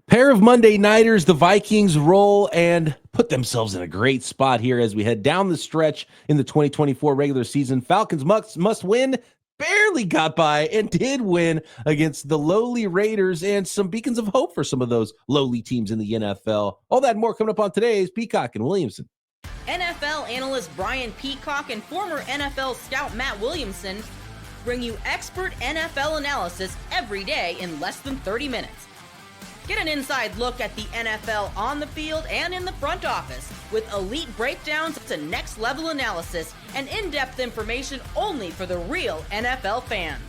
Pair of Monday Nighters, the Vikings roll and put themselves in a great spot here as we head down the stretch in the 2024 regular season. Falcons must win, barely got by, and did win against the lowly Raiders, and some beacons of hope for some of those lowly teams in the NFL. All that and more coming up on today's Peacock and Williamson. NFL analyst Brian Peacock and former NFL scout Matt Williamson bring you expert NFL analysis every day in less than 30 minutes. Get an inside look at the NFL on the field and in the front office with elite breakdowns to next-level analysis and in-depth information only for the real NFL fans.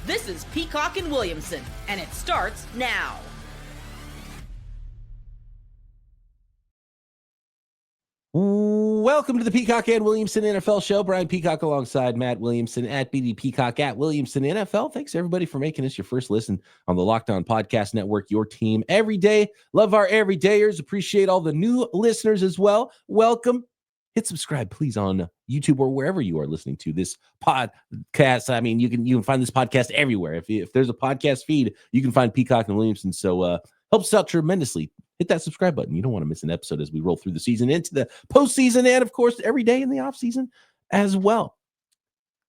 This is Peacock and Williamson, and it starts now. Welcome to the Peacock and Williamson NFL Show. Brian Peacock alongside Matt Williamson at BD Peacock at Williamson NFL. Thanks everybody for making us your first listen on the Locked On Podcast Network, your team every day. Love our everydayers. Appreciate all the new listeners as well. Welcome. Hit subscribe, please, on YouTube or wherever you are listening to this podcast. I mean, you can find this podcast everywhere. If there's a podcast feed, you can find Peacock and Williamson. So helps out tremendously. Hit that subscribe button. You don't want to miss an episode as we roll through the season into the postseason and, of course, every day in the offseason as well.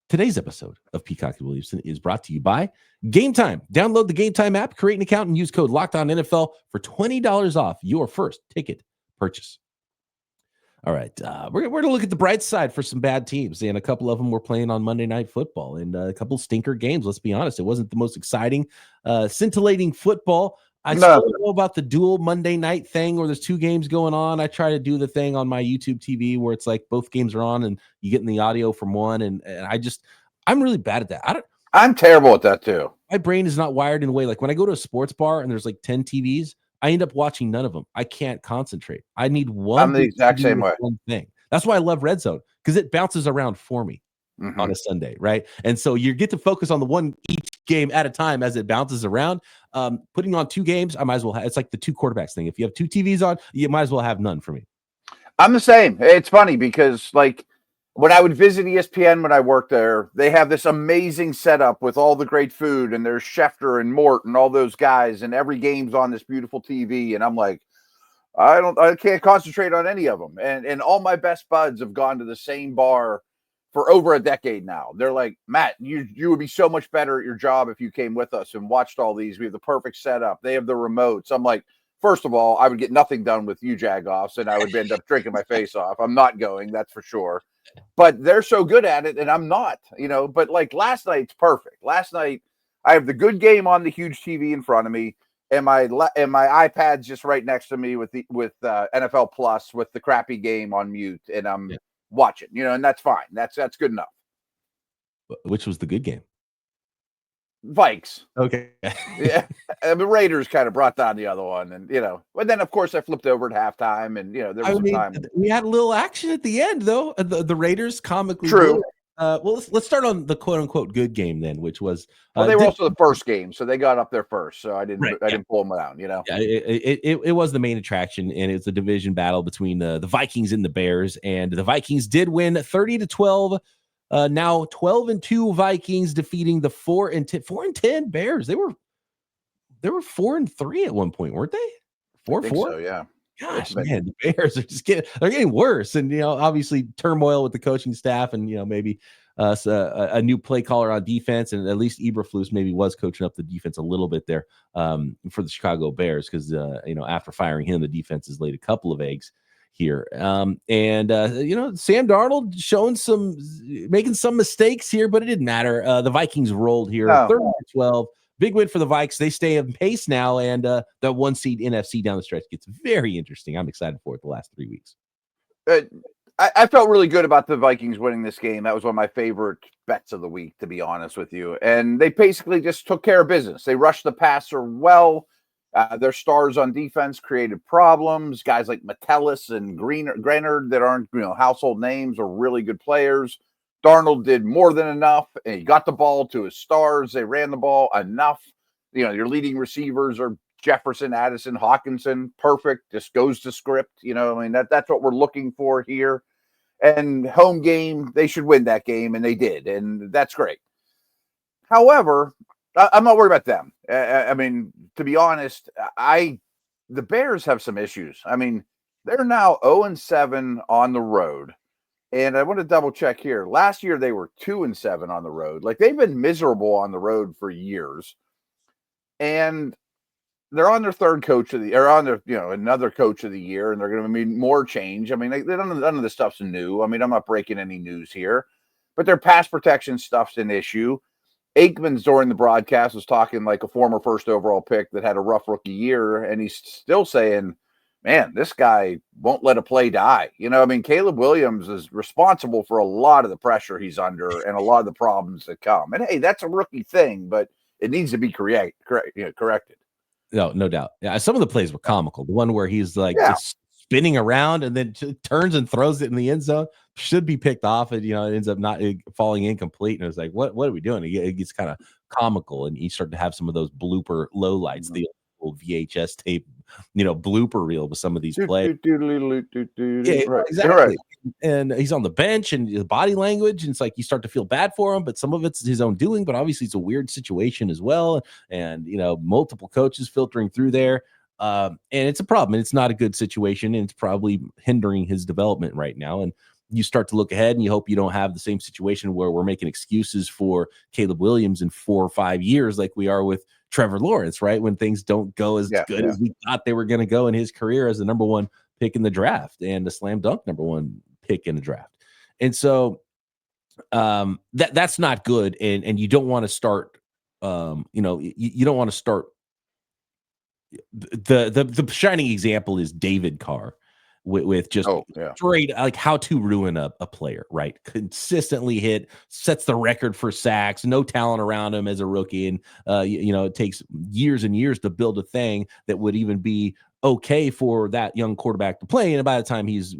Today's episode of Peacock and Williamson is brought to you by Game Time. Download the Game Time app, create an account, and use code LOCKEDONNFL for $20 off your first ticket purchase. All right, we're going to look at the bright side for some bad teams, and a couple of them were playing on Monday Night Football, and a couple stinker games. Let's be honest, it wasn't the most exciting, scintillating football. I still don't know about the dual Monday night thing where there's two games going on. I try to do the thing on my YouTube TV where it's like both games are on and you get in the audio from one, and I'm really bad at that. I'm terrible at that too. My brain is not wired in a way like when I go to a sports bar and there's like 10 TVs. I end up watching none of them. I can't concentrate. I need one. I'm the exact same way. One thing. That's why I love Red Zone, because it bounces around for me on a Sunday, right? And so you get to focus on the one each game at a time as it bounces around. Putting on two games, I might as well have. It's like the two quarterbacks thing. If you have two TVs on, you might as well have none for me. I'm the same. It's funny because like when I would visit ESPN when I worked there, they have this amazing setup with all the great food, and there's Schefter and Mort and all those guys, and every game's on this beautiful TV. And I'm like, I can't concentrate on any of them. And all my best buds have gone to the same bar for over a decade now. They're like, Matt, you would be so much better at your job if you came with us and watched all these. We have the perfect setup. They have the remotes. I'm like, first of all, I would get nothing done with you jagoffs, and I would end up drinking my face off. I'm not going, that's for sure. But they're so good at it, and I'm not, But like last night's perfect. Last night, I have the good game on the huge TV in front of me, and my iPad's just right next to me with NFL Plus with the crappy game on mute, and I'm watching, and that's fine. That's good enough. Which was the good game? Vikes. Okay. Yeah. And the Raiders kind of brought down the other one. And, but then, of course, I flipped over at halftime. And, there was some time. We had a little action at the end, though. The Raiders comically. True. Well, let's start on the quote unquote good game then, which was. They were also the first game. So they got up there first. So I didn't pull them down, Yeah, it was the main attraction. And it's a division battle between the Vikings and the Bears. And the Vikings did win 30-12. Now 12-2 Vikings defeating the 4-10 Bears. They were 4-3 at one point, weren't they? 4-4. So, yeah. Gosh, man, the Bears are just getting worse, and obviously turmoil with the coaching staff, and maybe a new play caller on defense, and at least Eberflus maybe was coaching up the defense a little bit there for the Chicago Bears because after firing him, the defense has laid a couple of eggs here. Sam Darnold making some mistakes here, but it didn't matter. The Vikings rolled here 30-12. Big win for the Vikes. They stay in pace now, and the one seed NFC down the stretch gets very interesting. I'm excited for it the last 3 weeks. I felt really good about the Vikings winning this game. That was one of my favorite bets of the week, to be honest with you. And they basically just took care of business. They rushed the passer well. Their stars on defense created problems. Guys like Metellus and Greenard that aren't household names are really good players. Darnold did more than enough, and he got the ball to his stars. They ran the ball enough. Your leading receivers are Jefferson, Addison, Hawkinson. Perfect. Just goes to script. That's what we're looking for here. And home game, they should win that game, and they did, and that's great. However, I'm not worried about them. To be honest, I the Bears have some issues. I mean, they're now 0-7 on the road. And I want to double check here. Last year, they were 2-7 on the road. Like, they've been miserable on the road for years. And they're on their third coach of the, or on their, another coach of the year, and they're going to need more change. I mean, none of the stuff's new. I mean, I'm not breaking any news here, but their pass protection stuff's an issue. Aikman's during the broadcast was talking like a former first overall pick that had a rough rookie year, and he's still saying, man, this guy won't let a play die. I mean, Caleb Williams is responsible for a lot of the pressure he's under and a lot of the problems that come. And hey, that's a rookie thing, but it needs to be corrected. No doubt. Yeah, some of the plays were comical. The one where he's like spinning around and then turns and throws it in the end zone should be picked off, and it ends up not falling incomplete. And it's like, what are we doing? It gets kind of comical, and you start to have some of those blooper lowlights, the old VHS tape, blooper reel with some of these plays. Yeah, right. Exactly. Right. And he's on the bench, and the body language, and it's like you start to feel bad for him, but some of it's his own doing. But obviously, it's a weird situation as well, and multiple coaches filtering through there. And it's a problem, and it's not a good situation, and it's probably hindering his development right now. And you start to look ahead, and you hope you don't have the same situation where we're making excuses for Caleb Williams in 4 or 5 years, like we are with Trevor Lawrence, right? When things don't go as good as we thought they were going to go in his career as the number one pick in the draft and a slam dunk number one pick in the draft. And so that's not good. And you don't want to start, you don't want to start. The shining example is David Carr with just straight like how to ruin a player, right? Consistently sets the record for sacks, no talent around him as a rookie. And, it takes years and years to build a thing that would even be okay for that young quarterback to play. And by the time he's,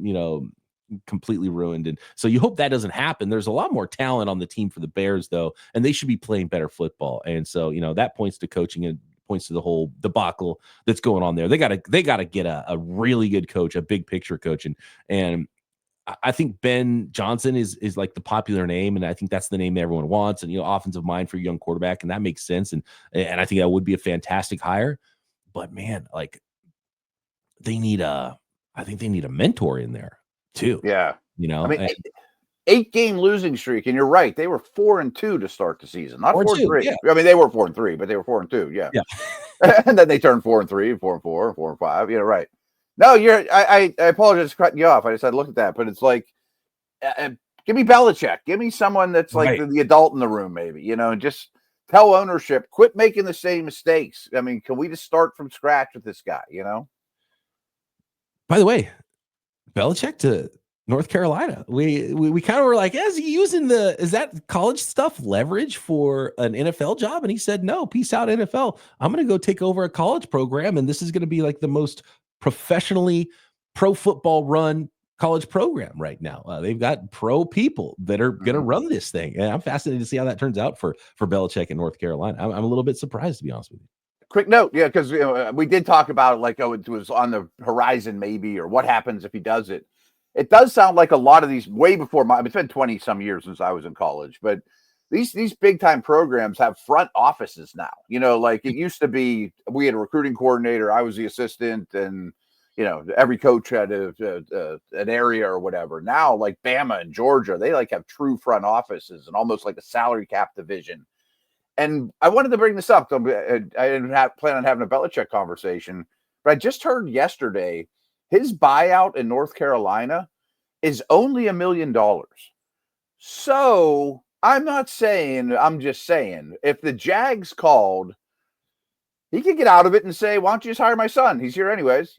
completely ruined. And so you hope that doesn't happen. There's a lot more talent on the team for the Bears, though, and they should be playing better football. And so, that points to coaching and points to the whole debacle that's going on there. They gotta get a really good coach, a big picture coach. And I think Ben Johnson is like the popular name, and I think that's the name that everyone wants. And offensive mind for a young quarterback, and that makes sense. And I think that would be a fantastic hire. But man, like I think they need a mentor in there too. Yeah. I mean, 8-game losing streak, and you're right. They were 4-2 to start the season, not 4-3. Yeah. I mean, they were 4-3, but they were 4-2. Yeah. And then they turned 4-3, 4-4, 4-5. Yeah, right. No, I apologize for cutting you off. I just had to look at that, but it's like, give me Belichick. Give me someone that's like the adult in the room, maybe. Just tell ownership, quit making the same mistakes. I mean, can we just start from scratch with this guy? By the way, Belichick to North Carolina. We kind of were like, is he using is that college stuff leverage for an NFL job? And he said, no, peace out NFL. I'm going to go take over a college program. And this is going to be like the most professionally pro football run college program right now. They've got pro people that are going to run this thing. And I'm fascinated to see how that turns out for Belichick in North Carolina. I'm a little bit surprised, to be honest with you. Quick note. Yeah. Cause we did talk about it, like, it was on the horizon maybe, or what happens if he does it. It does sound like a lot of these way before it's been 20 some years since I was in college, but these big time programs have front offices now, like it used to be, we had a recruiting coordinator, I was the assistant, and, every coach had an area or whatever. Now, like Bama and Georgia, they like have true front offices and almost like a salary cap division. And I wanted to bring this up. I didn't plan on having a Belichick conversation, but I just heard yesterday his buyout in North Carolina is only $1 million. So I'm just saying, if the Jags called, he could get out of it and say, why don't you just hire my son? He's here anyways,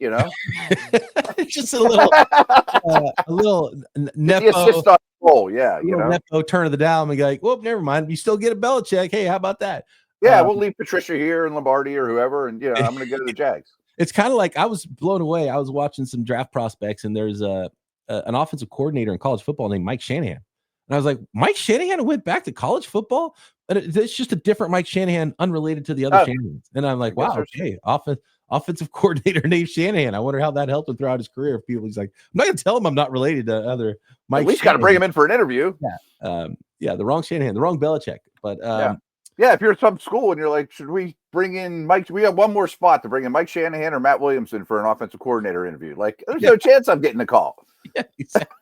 Just a little nepo, assist on roll. Yeah. Nepo turn of the dial and be like, well, never mind. You still get a Belichick. Hey, how about that? Yeah. We'll leave Patricia here and Lombardi or whoever. And, I'm going to go to the Jags. It's kind of like, I was blown away. I was watching some draft prospects, and there's an offensive coordinator in college football named Mike Shanahan. And I was like, Mike Shanahan went back to college football? And it's just a different Mike Shanahan, unrelated to the other Shanahans. And I'm like, wow, okay, offensive coordinator named Shanahan. I wonder how that helped him throughout his career. He's like, I'm not going to tell him I'm not related to other Mike. At least got to bring him in for an interview. Yeah. The wrong Shanahan, the wrong Belichick. But Yeah, if you're at some school and you're like, should we bring in Mike? We have one more spot to bring in Mike Shanahan or Matt Williamson for an offensive coordinator interview. Like, there's no chance I'm getting a call. Yeah, exactly.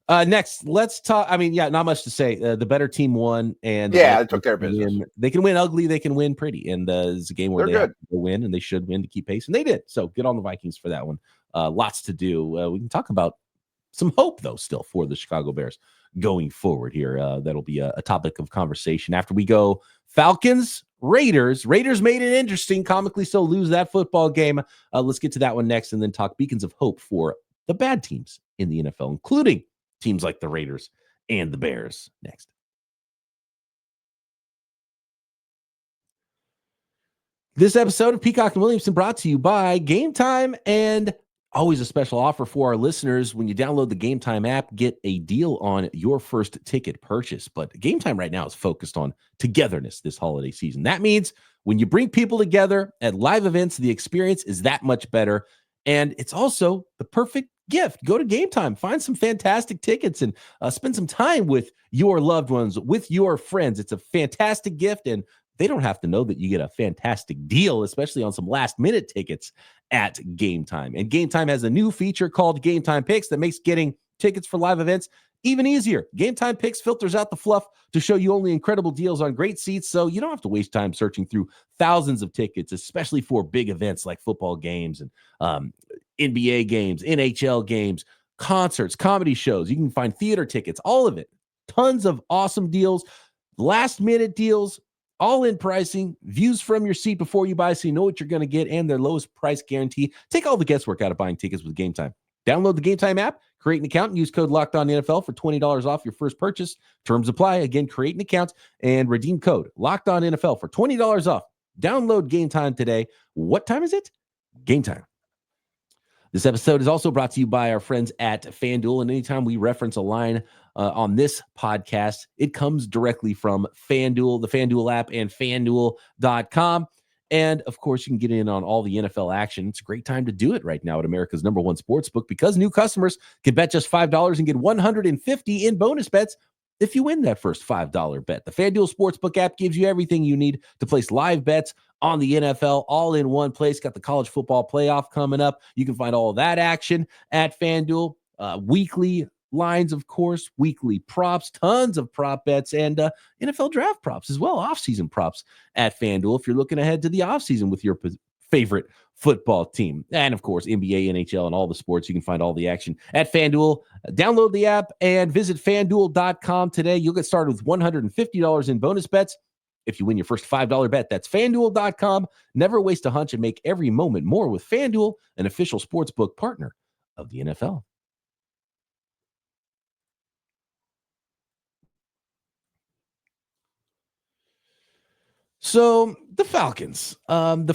Next, let's talk. I mean, not much to say. The better team won, and they took care of business. They can win ugly, they can win pretty, and it's a game where They're have to win, and they should win to keep pace, and they did. So good on the Vikings for that one. Lots to do. We can talk about some hope though, still for the Chicago Bears going forward here. That'll be a topic of conversation after we go Falcons. Raiders made it interesting, comically so, lose that football game. Let's get to that one next, and then talk beacons of hope for the bad teams in the NFL, including teams like the Raiders and the Bears next. This episode of Peacock and Williamson brought to you by Game Time, and always a special offer for our listeners. When you download the Game Time app, get a deal on your first ticket purchase. But Game Time right now is focused on togetherness this holiday season. That means when you bring people together at live events, the experience is that much better. And it's also the perfect gift. Go to Game Time, find some fantastic tickets, and spend some time with your loved ones, with your friends. It's a fantastic gift, and they don't have to know that you get a fantastic deal, especially on some last-minute tickets at Game Time. And Game Time has a new feature called Game Time Picks that makes getting tickets for live events even easier. Game Time Picks filters out the fluff to show you only incredible deals on great seats, so you don't have to waste time searching through thousands of tickets, especially for big events like football games and NBA games, NHL games, concerts, comedy shows. You can find theater tickets, all of it. Tons of awesome deals, last-minute deals, all-in pricing, views from your seat before you buy so you know what you're going to get, and their lowest price guarantee. Take all the guesswork out of buying tickets with Game Time. Download the Game Time app, create an account, and use code LOCKEDONNFL for $20 off your first purchase. Terms apply. Again, create an account and redeem code LOCKEDONNFL for $20 off. Download Game Time today. What time is it? Game Time. This episode is also brought to you by our friends at FanDuel, and anytime we reference a line on this podcast, it comes directly from FanDuel, the FanDuel app, and FanDuel.com. And, of course, you can get in on all the NFL action. It's a great time to do it right now at America's #1 sportsbook, because new customers can bet just $5 and get $150 in bonus bets if you win that first $5 bet. The FanDuel Sportsbook app gives you everything you need to place live bets on the NFL all in one place. Got the college football playoff coming up. You can find all of that action at FanDuel. Weekly lines, of course, weekly props, tons of prop bets, and NFL draft props as well, off-season props at FanDuel if you're looking ahead to the off-season with your favorite football team. And, of course, NBA, NHL, and all the sports. You can find all the action at FanDuel. Download the app and visit FanDuel.com today. You'll get started with $150 in bonus bets if you win your first $5 bet. That's FanDuel.com. Never waste a hunch and make every moment more with FanDuel, an official sportsbook partner of the NFL. So the Falcons and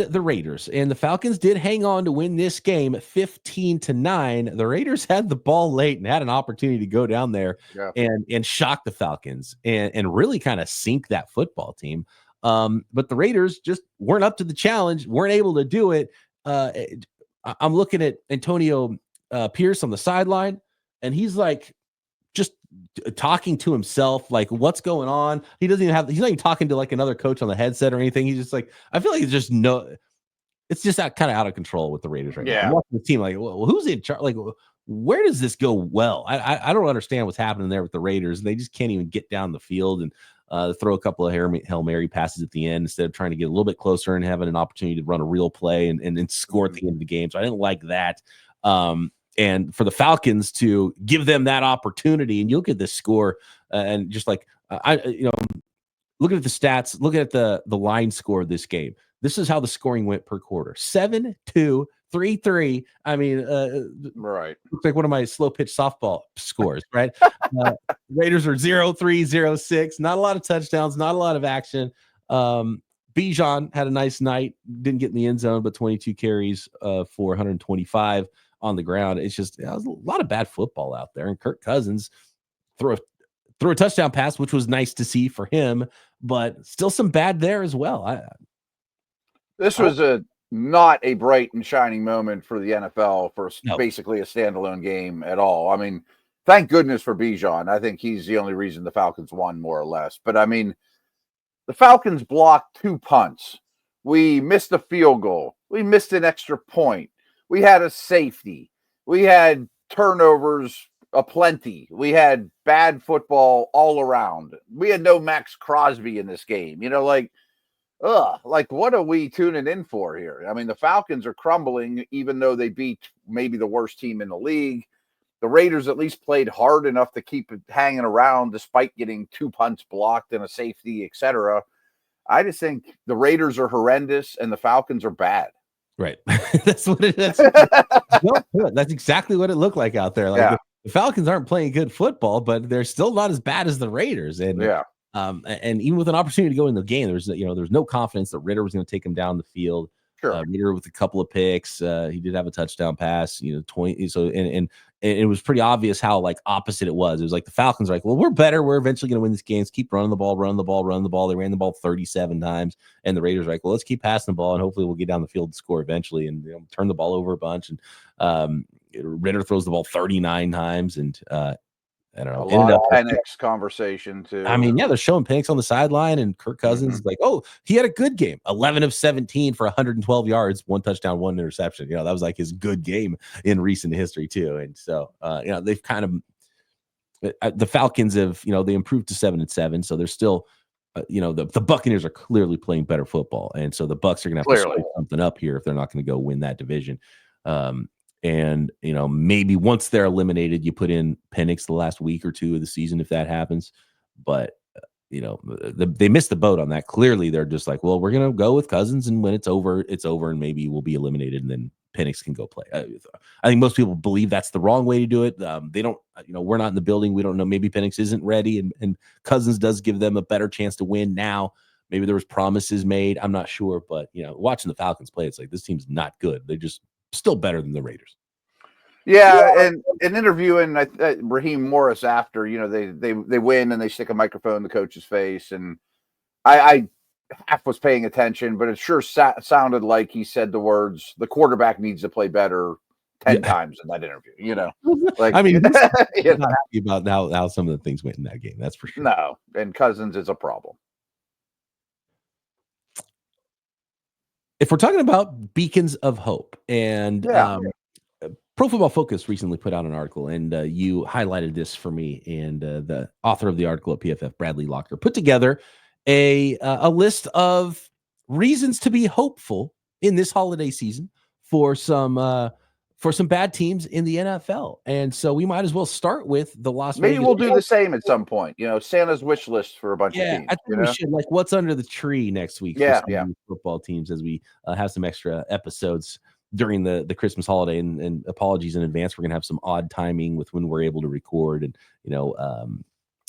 the Raiders, and the Falcons did hang on to win this game 15-9. The Raiders had the ball late and had an opportunity to go down there and shock the Falcons and really kind of sink that football team. But the Raiders just weren't up to the challenge, weren't able to do it. I'm looking at Antonio Pierce on the sideline, and he's like, just talking to himself, like, what's going on? He's not even talking to like another coach on the headset or anything. He's just like, I feel like it's just kind of out of control with the Raiders right now. I'm watching the team like, well, who's in charge? Like, where does this go well? I don't understand what's happening there with the Raiders, and they just can't even get down the field and throw a couple of Hail Mary passes at the end instead of trying to get a little bit closer and having an opportunity to run a real play and score at the end of the game. So I didn't like that. And for the Falcons to give them that opportunity, and you look at this score, and just like looking at the stats, looking at the line score of this game. This is how the scoring went per quarter: 7-2, 3-3. I mean, right. Looks like one of my slow pitch softball scores, right? Raiders are 0-3, 0-6. Not a lot of touchdowns, not a lot of action. Bijan had a nice night, didn't get in the end zone, but 22 carries for 125 on the ground. It's just, it was a lot of bad football out there. And Kirk Cousins threw a touchdown pass, which was nice to see for him, but still some bad there as well. This was not a bright and shining moment for the NFL for basically a standalone game at all. I mean, thank goodness for Bijan. I think he's the only reason the Falcons won, more or less. But I mean, the Falcons blocked 2 punts. We missed a field goal. We missed an extra point. We had a safety. We had turnovers aplenty. We had bad football all around. We had no Max Crosby in this game. Like what are we tuning in for here? I mean, the Falcons are crumbling, even though they beat maybe the worst team in the league. The Raiders at least played hard enough to keep it hanging around despite getting 2 punts blocked and a safety, etc. I just think the Raiders are horrendous and the Falcons are bad. Right. That's what it is. That's exactly what it looked like out there. Like the Falcons aren't playing good football, but they're still not as bad as the Raiders. And and even with an opportunity to go in the game, there's no confidence that Ritter was going to take him down the field. Sure. Ritter with a couple of picks. He did have a touchdown pass, 20. So, and it was pretty obvious how like opposite it was. It was like the Falcons are like, well, we're better. We're eventually going to win this game. Keep running the ball. They ran the ball 37 times. And the Raiders are like, well, let's keep passing the ball and hopefully we'll get down the field and score eventually and turn the ball over a bunch. And Ritter throws the ball 39 times. And I don't know. A lot of Penix conversation too. I mean, they're showing Penix on the sideline, and Kirk Cousins is like, "Oh, he had a good game. 11 of 17 for 112 yards, 1 touchdown, 1 interception. That was like his good game in recent history too." And so, they've kind of the Falcons have, they improved to 7-7, so they're still, the Buccaneers are clearly playing better football, and so the Bucs are going to have to switch something up here if they're not going to go win that division. And maybe once they're eliminated, you put in Penix the last week or two of the season if that happens. But they missed the boat on that. Clearly, they're just like, well, we're gonna go with Cousins, and when it's over, and maybe we'll be eliminated, and then Penix can go play. I think most people believe that's the wrong way to do it. They don't. We're not in the building. We don't know. Maybe Penix isn't ready, and Cousins does give them a better chance to win now. Maybe there was promises made. I'm not sure, but watching the Falcons play, it's like this team's not good. They're just still better than the Raiders. Yeah, and interviewing Raheem Morris after, they win and they stick a microphone in the coach's face, and I half was paying attention, but it sure sounded like he said the words, "The quarterback needs to play better" 10 times in that interview. Like I mean, not happy about how some of the things went in that game. That's for sure. No, and Cousins is a problem. If we're talking about beacons of hope, and Pro Football Focus recently put out an article, and you highlighted this for me, and the author of the article at PFF, Bradley Locker, put together a list of reasons to be hopeful in this holiday season for some bad teams in the NFL. And so we might as well start with the Las Vegas. Maybe we'll do the same at some point. Santa's wish list for a bunch of teams. I think we should, like, what's under the tree next week for some football teams as we have some extra episodes during the Christmas holiday, and apologies in advance. We're going to have some odd timing with when we're able to record, and,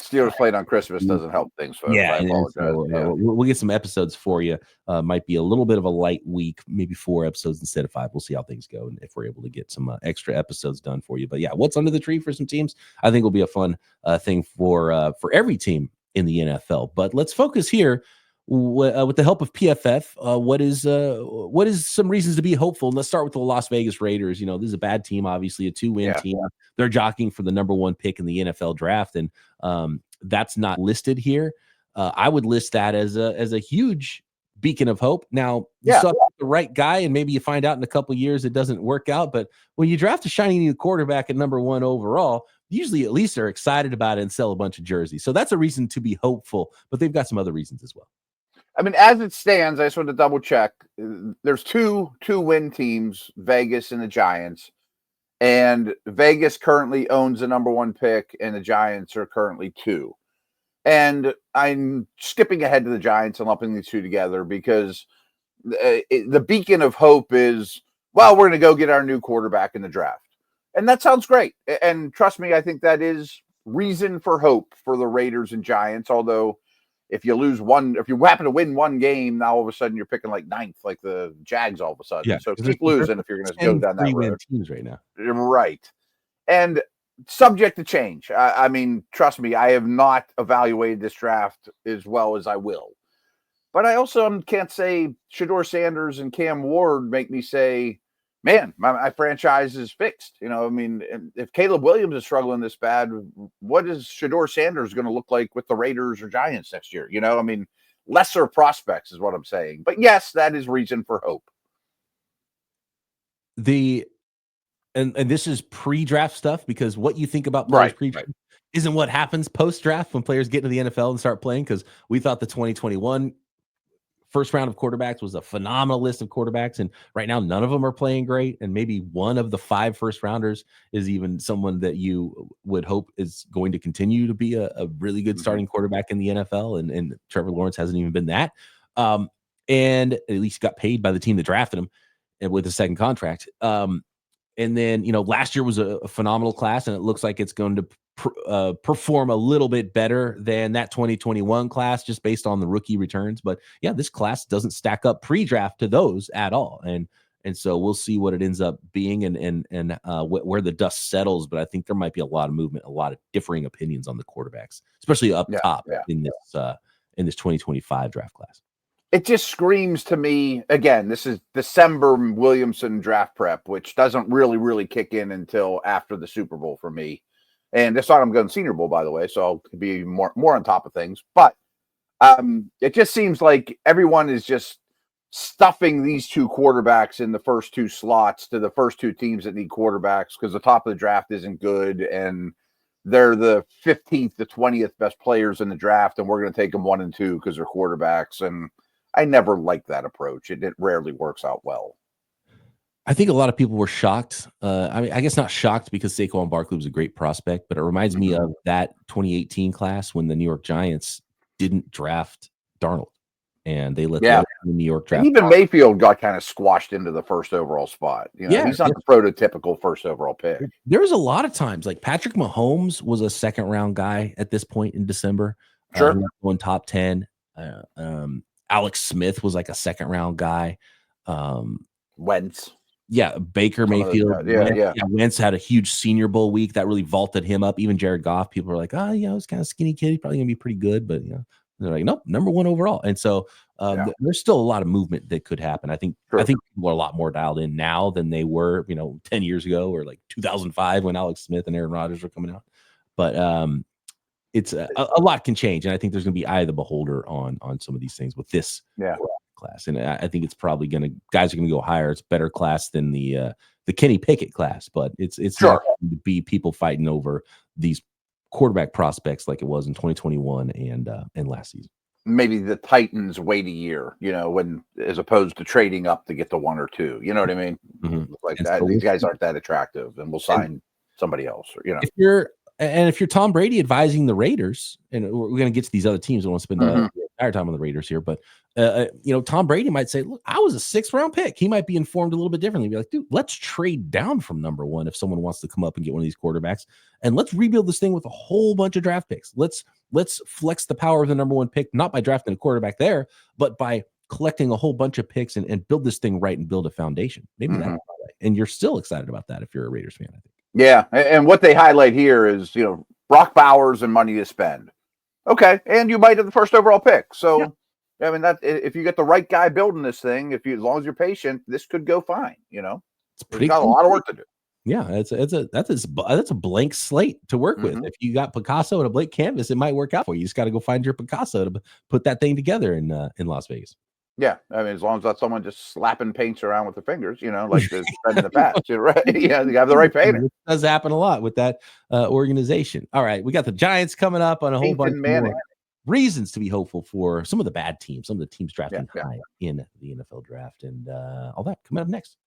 Steelers playing on Christmas doesn't help things. Folks. I apologize. So, we'll get some episodes for you. Might be a little bit of a light week, maybe 4 episodes instead of 5. We'll see how things go, and if we're able to get some extra episodes done for you. But what's under the tree for some teams, I think will be a fun thing for every team in the NFL. But let's focus here with the help of PFF. What is some reasons to be hopeful? And let's start with the Las Vegas Raiders. This is a bad team, obviously a 2-win team. They're jockeying for the number 1 pick in the NFL draft, and that's not listed here. I would list that as a huge beacon of hope. Now, you saw the right guy, and maybe you find out in a couple of years it doesn't work out. But when you draft a shiny new quarterback at number 1 overall, usually at least they're excited about it and sell a bunch of jerseys. So that's a reason to be hopeful. But they've got some other reasons as well. I mean, as it stands, I just want to double check. There's two win teams, Vegas and the Giants. And Vegas currently owns the number 1 pick, and the Giants are currently 2. And I'm skipping ahead to the Giants and lumping these two together because the beacon of hope is, well, we're going to go get our new quarterback in the draft. And that sounds great. And trust me, I think that is reason for hope for the Raiders and Giants, although if you happen to win 1 game, now all of a sudden you're picking like 9th, like the Jags all of a sudden. Yeah, so keep losing if you're going to go down that road. Teams right now. Right. And subject to change. I mean, trust me, I have not evaluated this draft as well as I will. But I also can't say Shedeur Sanders and Cam Ward make me say, man, my franchise is fixed. You know, I mean, if Caleb Williams is struggling this bad, what is Shedeur Sanders going to look like with the Raiders or Giants next year? You know, I mean, lesser prospects is what I'm saying. But yes, that is reason for hope. And this is pre-draft stuff, because what you think about players pre-draft isn't what happens post-draft when players get into the NFL and start playing, because we thought the 2021 first round of quarterbacks was a phenomenal list of quarterbacks, and right now none of them are playing great, and maybe one of the 5 first rounders is even someone that you would hope is going to continue to be a really good starting quarterback in the NFL, and Trevor Lawrence hasn't even been that. And at least got paid by the team that drafted him and with a second contract. And then, you know, last year was a phenomenal class, and it looks like it's going to perform a little bit better than that 2021 class just based on the rookie returns. But yeah, this class doesn't stack up pre-draft to those at all. And so we'll see what it ends up being and where the dust settles. But I think there might be a lot of movement, a lot of differing opinions on the quarterbacks, especially up top in this 2025 draft class. It just screams to me, again, this is December Williamson draft prep, which doesn't really kick in until after the Super Bowl for me. And this time I'm going Senior Bowl, by the way, so I'll be more on top of things. But it just seems like everyone is just stuffing these 2 quarterbacks in the first 2 slots to the first 2 teams that need quarterbacks because the top of the draft isn't good, and they're the 15th to 20th best players in the draft, and we're going to take them 1 and 2 because they're quarterbacks. And I never liked that approach. It rarely works out well. I think a lot of people were shocked. I mean, I guess not shocked because Saquon Barkley was a great prospect, but it reminds me of that 2018 class when the New York Giants didn't draft Darnold, and they let the New York draft. And even Mayfield got kind of squashed into the first overall spot. You know, he's not the prototypical first overall pick. There was a lot of times, like Patrick Mahomes was a second round guy at this point in December. Sure, going top 10. Alex Smith was like a second round guy. Wentz. Yeah, Baker Mayfield. Wentz had a huge Senior Bowl week that really vaulted him up. Even Jared Goff, people were like, oh, yeah, he's kind of skinny kid. He's probably going to be pretty good. But, you know, they're like, nope, number 1 overall. And so there's still a lot of movement that could happen. I think people are a lot more dialed in now than they were, 10 years ago or like 2005 when Alex Smith and Aaron Rodgers were coming out. But it's a lot can change. And I think there's going to be eye of the beholder on some of these things with this class. And I think it's probably guys are going to go higher. It's better class than the Kenny Pickett class, but it's not going to be people fighting over these quarterback prospects like it was in 2021 and last season. Maybe the Titans wait a year, when as opposed to trading up to get to 1 or 2. You know what I mean? Mm-hmm. Like and that, so these guys aren't that attractive, and we'll sign somebody else. If you're Tom Brady advising the Raiders, and we're going to get to these other teams, I don't want to spend the entire time on the Raiders here, but Tom Brady might say, look, I was a 6th round pick. He might be informed a little bit differently. Be like, dude, let's trade down from number 1 if someone wants to come up and get one of these quarterbacks, and let's rebuild this thing with a whole bunch of draft picks. Let's flex the power of the number 1 pick, not by drafting a quarterback there, but by collecting a whole bunch of picks and build this thing right and build a foundation. Maybe that's right. And you're still excited about that if you're a Raiders fan, I think. Yeah, and what they highlight here is, Brock Bowers and money to spend. Okay, and you might have the first overall pick. So, I mean, that if you get the right guy building this thing, as long as you're patient, this could go fine. It's pretty got a lot of work to do. Yeah, that's a blank slate to work with. If you got Picasso and a blank canvas, it might work out for you. You just got to go find your Picasso to put that thing together in Las Vegas. Yeah, I mean, as long as not someone just slapping paints around with their fingers, like there's been in the past, right? Yeah, you have the right painter. It does happen a lot with that organization. All right, we got the Giants coming up on a whole bunch more reasons to be hopeful for some of the bad teams, some of the teams drafting high in the NFL draft, and all that coming up next.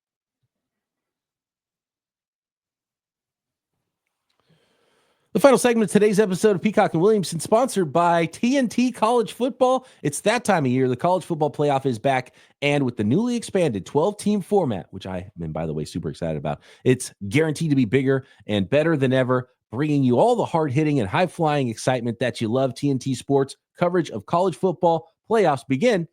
The final segment of today's episode of Peacock and Williamson, sponsored by TNT College Football. It's that time of year. The college football playoff is back, and with the newly expanded 12-team format, which I am, by the way, super excited about, it's guaranteed to be bigger and better than ever, bringing you all the hard-hitting and high-flying excitement that you love. TNT Sports coverage of college football playoffs begin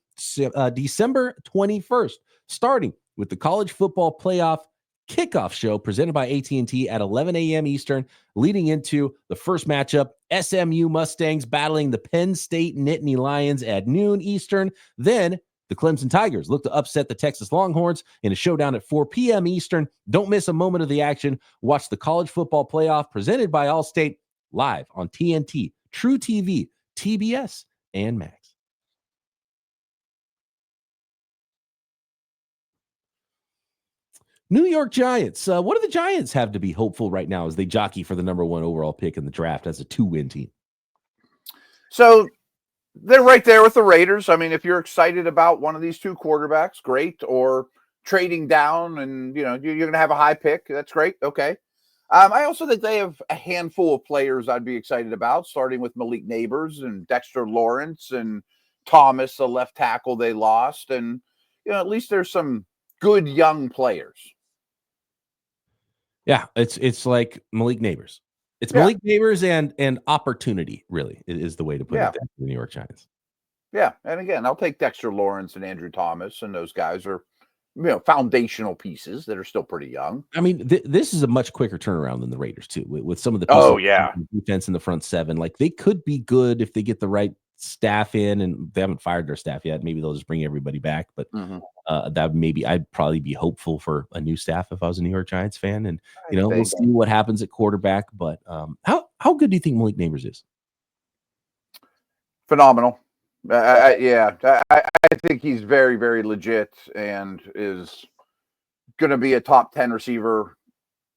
December 21st, starting with the college football playoff kickoff show presented by AT&T at 11 a.m. Eastern, leading into the first matchup, SMU Mustangs battling the Penn State Nittany Lions at noon Eastern. Then The Clemson Tigers look to upset the Texas Longhorns in a showdown at 4 p.m. Eastern. Don't miss a moment of the action. Watch the College Football Playoff presented by Allstate live on TNT, True TV, TBS, and Max. New York Giants. What do the Giants have to be hopeful right now as they jockey for the number 1 overall pick in the draft as a 2-win team? So they're right there with the Raiders. I mean, if you're excited about one of these two quarterbacks, great. Or trading down and, you're going to have a high pick. That's great. Okay. I also think they have a handful of players I'd be excited about, starting with Malik Neighbors and Dexter Lawrence and Thomas, the left tackle they lost. And, at least there's some good young players. Yeah, it's like Malik Neighbors. It's Malik Neighbors and opportunity, really, is the way to put it there for the New York Giants. Yeah, and again, I'll take Dexter Lawrence and Andrew Thomas, and those guys are, foundational pieces that are still pretty young. I mean, this is a much quicker turnaround than the Raiders, too, with some of the defense in the front seven. Like, they could be good if they get the right staff in, and they haven't fired their staff yet. Maybe they'll just bring everybody back, but that maybe I'd probably be hopeful for a new staff if I was a New York Giants fan, and we'll see what happens at quarterback. But how good do you think Malik Neighbors is? Phenomenal. I think he's very, very legit and is going to be a top 10 receiver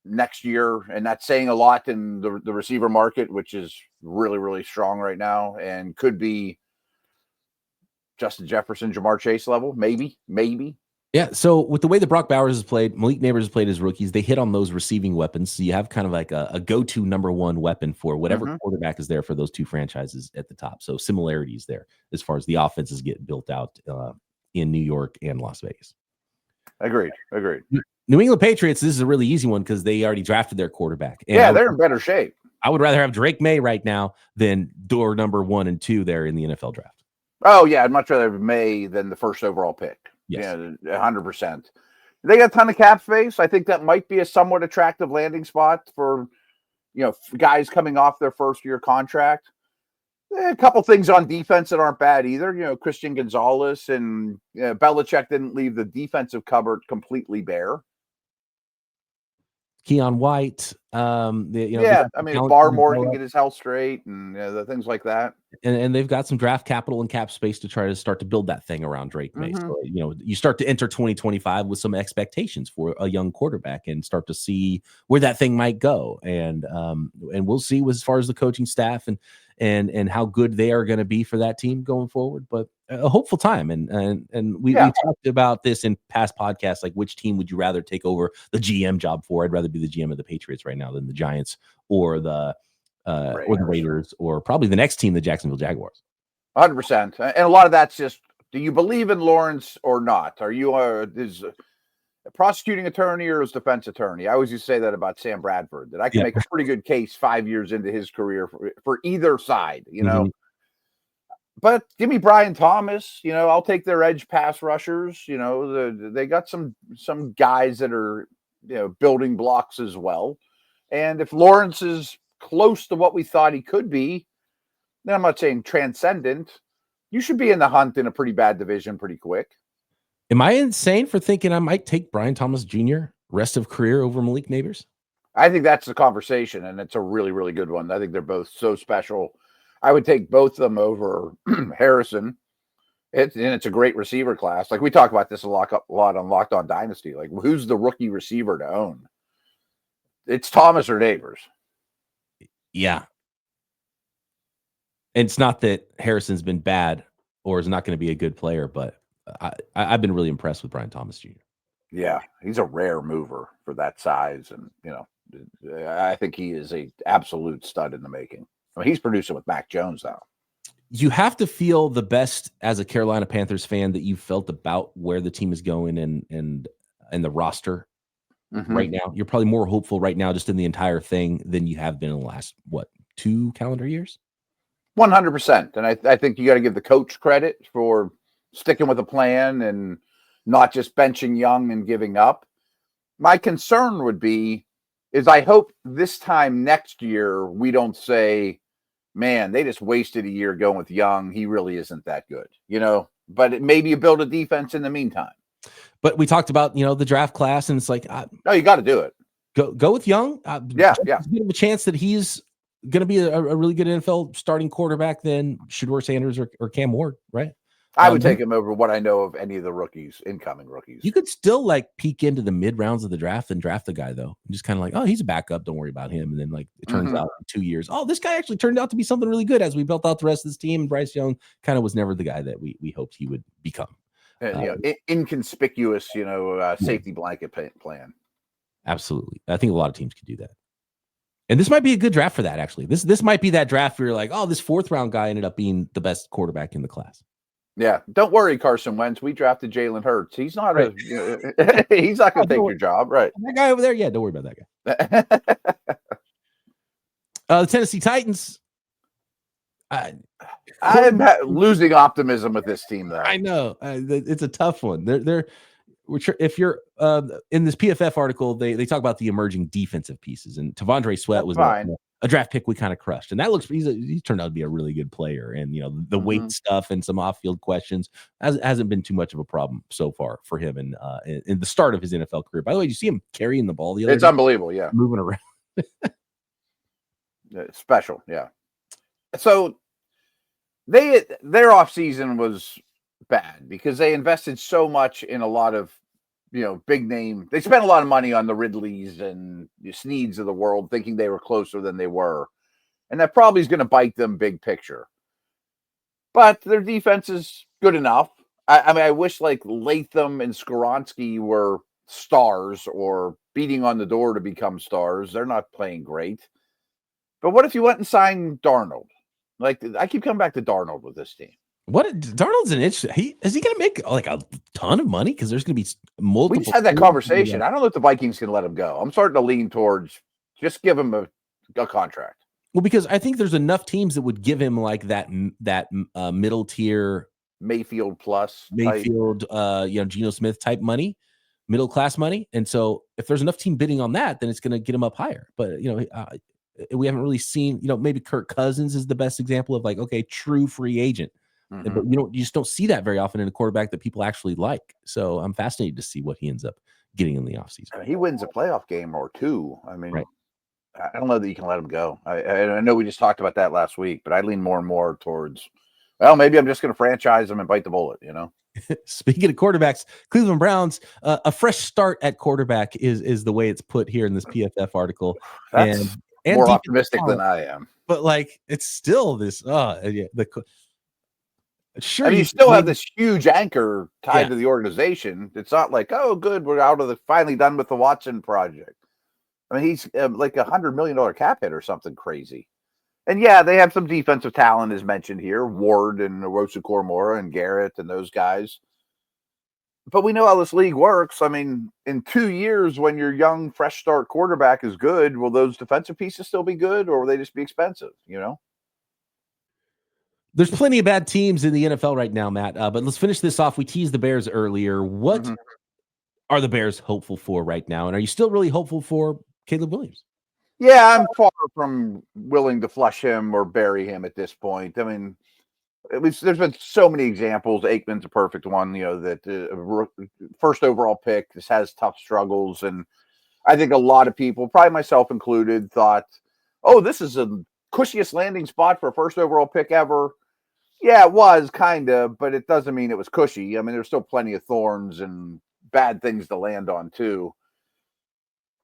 next year, and that's saying a lot in the receiver market, which is really, really strong right now, and could be Justin Jefferson, Jamar Chase level, maybe. Yeah, so with the way that Brock Bowers has played, Malik Neighbors has played as rookies, they hit on those receiving weapons, so you have kind of like a go-to number 1 weapon for whatever quarterback is there for those two franchises at the top. So similarities there as far as the offenses get built out in New York and Las Vegas. Agreed. New England Patriots, this is a really easy one because they already drafted their quarterback. And they're in better shape. I would rather have Drake May right now than door number 1 and 2 there in the NFL draft. Oh, yeah, I'd much rather have May than the first overall pick. Yes. Yeah, 100%. They got a ton of cap space. I think that might be a somewhat attractive landing spot for, guys coming off their first-year contract. A couple things on defense that aren't bad either. Christian Gonzalez and Belichick didn't leave the defensive cupboard completely bare. Keon White. Barmore can get his health straight and the things like that. And they've got some draft capital and cap space to try to start to build that thing around Drake May. So, you start to enter 2025 with some expectations for a young quarterback and start to see where that thing might go. And we'll see as far as the coaching staff and how good they are going to be for that team going forward. But a hopeful time. And we talked about this in past podcasts, like which team would you rather take over the GM job for? I'd rather be the GM of the Patriots right now than the Giants or the Raiders, or probably the next team, the Jacksonville Jaguars. 100%. And a lot of that's just, do you believe in Lawrence or not? Are you a prosecuting attorney or a defense attorney? I always used to say that about Sam Bradford, that I can make a pretty good case 5 years into his career for either side, But give me Brian Thomas, I'll take their edge pass rushers. They got some guys that are, building blocks as well. And if Lawrence is close to what we thought he could be, then I'm not saying transcendent. You should be in the hunt in a pretty bad division pretty quick. Am I insane for thinking I might take Brian Thomas Jr. rest of career over Malik Neighbors? I think that's the conversation, and it's a really, really good one. I think they're both so special. I would take both of them over Harrison. It's a great receiver class. Like we talk about this a lot on Locked On Dynasty. Like, who's the rookie receiver to own? It's Thomas or Neighbors. Yeah. And it's not that Harrison's been bad or is not going to be a good player, but I've been really impressed with Brian Thomas Jr. Yeah, he's a rare mover for that size. And, I think he is a absolute stud in the making. I mean, he's producing with Mac Jones now. You have to feel the best as a Carolina Panthers fan that you've felt about where the team is going and the roster right now. You're probably more hopeful right now just in the entire thing than you have been in the last, 2 calendar years? 100%. And I think you got to give the coach credit for sticking with a plan and not just benching Young and giving up. My concern would be is I hope this time next year we don't say, man, they just wasted a year going with Young. He really isn't that good. but maybe you build a defense in the meantime. But we talked about, the draft class, and it's like, no, you got to do it. Go with Young. Yeah. There's a bit of a chance that he's going to be a really good NFL starting quarterback than Shedeur Sanders or Cam Ward, right? I would take him over what I know of any of the incoming rookies. You could still peek into the mid rounds of the draft and draft the guy though. And just kind of like, oh, he's a backup. Don't worry about him. And then it turns out in 2 years, oh, this guy actually turned out to be something really good as we built out the rest of this team. And Bryce Young kind of was never the guy that we hoped he would become. Inconspicuous, safety blanket plan. Absolutely. I think a lot of teams could do that. And this might be a good draft for that, actually. This might be that draft where you're like, oh, this 4th round guy ended up being the best quarterback in the class. Yeah. Don't worry, Carson Wentz. We drafted Jalen Hurts. He's not he's not going to take your job. Right. That guy over there. Yeah. Don't worry about that guy. The Tennessee Titans. I'm losing optimism with this team, though. I know. It's a tough one. If you're in this PFF article, they talk about the emerging defensive pieces, and Tavondre Sweat was a draft pick we kind of crushed, and that looks he's turned out to be a really good player. And the weight stuff and some off-field questions hasn't been too much of a problem so far for him in the start of his NFL career. By the way, did you see him carrying the ball the other day? It's unbelievable. Yeah, moving around. It's special. Yeah. So their off season was bad because they invested so much in a lot of big name. They spent a lot of money on the Ridleys and the Sneeds of the world, thinking they were closer than they were, and that probably is going to bite them big picture. But their defense is good enough. I mean, I wish Latham and Skoronski were stars or beating on the door to become stars. They're not playing great. But what if you went and signed Darnold? I keep coming back to Darnold with this team. Darnold's an interesting. Is he going to make a ton of money? Because there's going to be multiple. We just had that conversation. I don't know if the Vikings can let him go. I'm starting to lean towards just give him a contract. Well, because I think there's enough teams that would give him that middle tier Mayfield plus Geno Smith type money, middle class money. And so if there's enough team bidding on that, then it's going to get him up higher. But we haven't really seen. Maybe Kirk Cousins is the best example of true free agent. Mm-hmm. But you just don't see that very often in a quarterback that people actually like. So I'm fascinated to see what he ends up getting in the offseason. He wins a playoff game or two. I mean, right. I don't know that you can let him go. I know we just talked about that last week, but I lean more and more towards, maybe I'm just going to franchise him and bite the bullet, Speaking of quarterbacks, Cleveland Browns, a fresh start at quarterback is the way it's put here in this PFF article. That's and more optimistic than I am. But it's still this, Sure, you still have this huge anchor tied to the organization. It's not good, we're finally done with the Watson project. I mean, he's like $100 million cap hit or something crazy. And they have some defensive talent, as mentioned here, Ward and Rosa Cormora and Garrett and those guys. But we know how this league works. I mean, in 2 years, when your young, fresh start quarterback is good, will those defensive pieces still be good, or will they just be expensive? There's plenty of bad teams in the NFL right now, Matt. But let's finish this off. We teased the Bears earlier. What are the Bears hopeful for right now? And are you still really hopeful for Caleb Williams? Yeah, I'm far from willing to flush him or bury him at this point. I mean, there's been so many examples. Aikman's a perfect one, that first overall pick, this has tough struggles. And I think a lot of people, probably myself included, thought, this is the cushiest landing spot for a first overall pick ever. Yeah, it was kind of, but it doesn't mean it was cushy. I mean, there's still plenty of thorns and bad things to land on too.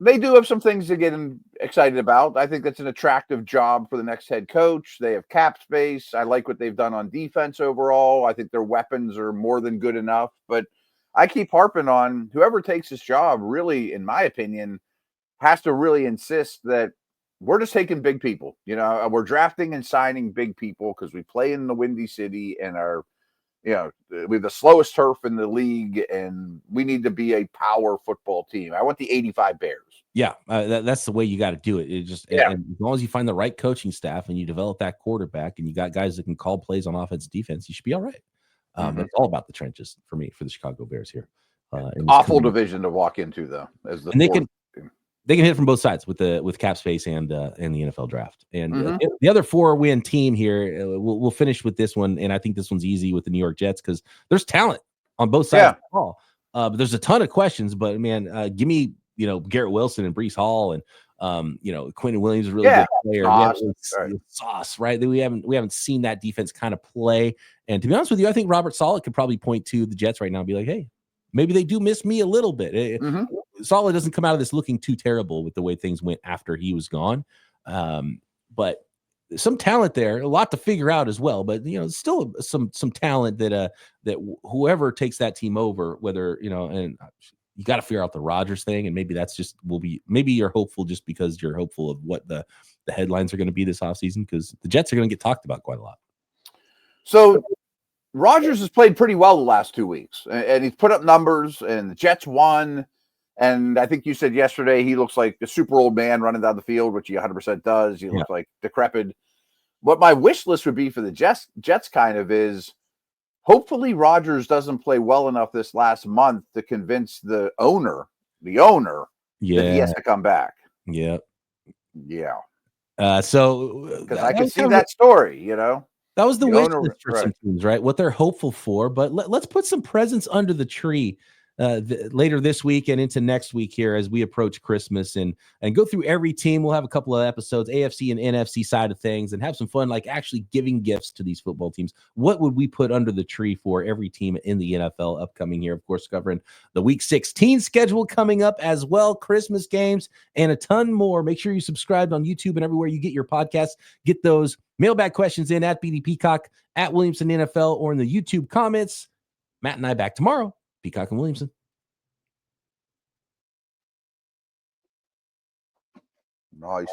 They do have some things to get excited about. I think that's an attractive job for the next head coach. They have cap space. I like what they've done on defense overall. I think their weapons are more than good enough, but I keep harping on whoever takes this job really, in my opinion, has to really insist that we're just taking big people. We're drafting and signing big people because we play in the Windy City and we have the slowest turf in the league, and we need to be a power football team. I want the 85 Bears. Yeah, that's the way you got to do it. And as long as you find the right coaching staff and you develop that quarterback and you got guys that can call plays on offense, defense, you should be all right. It's all about the trenches for me, for the Chicago Bears here. Awful division to walk into, though. they can hit from both sides with cap space and the NFL draft. And the other 4-win team here, we'll finish with this one, and I think this one's easy with the New York Jets because there's talent on both sides of the ball. But there's a ton of questions. But man, give me Garrett Wilson and Breece Hall and Quentin Williams is a really good player. Sauce, right? We haven't seen that defense kind of play. And to be honest with you, I think Robert Saleh could probably point to the Jets right now and be like, hey, maybe they do miss me a little bit. Saleh doesn't come out of this looking too terrible with the way things went after he was gone. But some talent there, a lot to figure out as well. But still some talent that whoever takes that team over, whether and you got to figure out the Rodgers thing, and maybe that's just maybe you're hopeful just because you're hopeful of what the headlines are going to be this offseason, because the Jets are going to get talked about quite a lot. So Rodgers has played pretty well the last 2 weeks, and he's put up numbers, and the Jets won. And I think you said yesterday he looks like a super old man running down the field, which he 100% does. He looks like decrepit. What my wish list would be for the Jets kind of is, hopefully Rodgers doesn't play well enough this last month to convince the owner that he has to come back. Yeah. So because I can see that story, that was the wish list for some teams, right? What they're hopeful for. But let's put some presents under the tree later this week and into next week here as we approach Christmas and go through every team. We'll have a couple of episodes, AFC and NFC side of things, and have some fun, like actually giving gifts to these football teams. What would we put under the tree for every team in the NFL upcoming here? Of course, covering the Week 16 schedule coming up as well, Christmas games, and a ton more. Make sure you subscribe on YouTube and everywhere you get your podcasts. Get those mailbag questions in at BD Peacock, at Williamson NFL, or in the YouTube comments. Matt and I back tomorrow. Peacock and Williamson. Nice.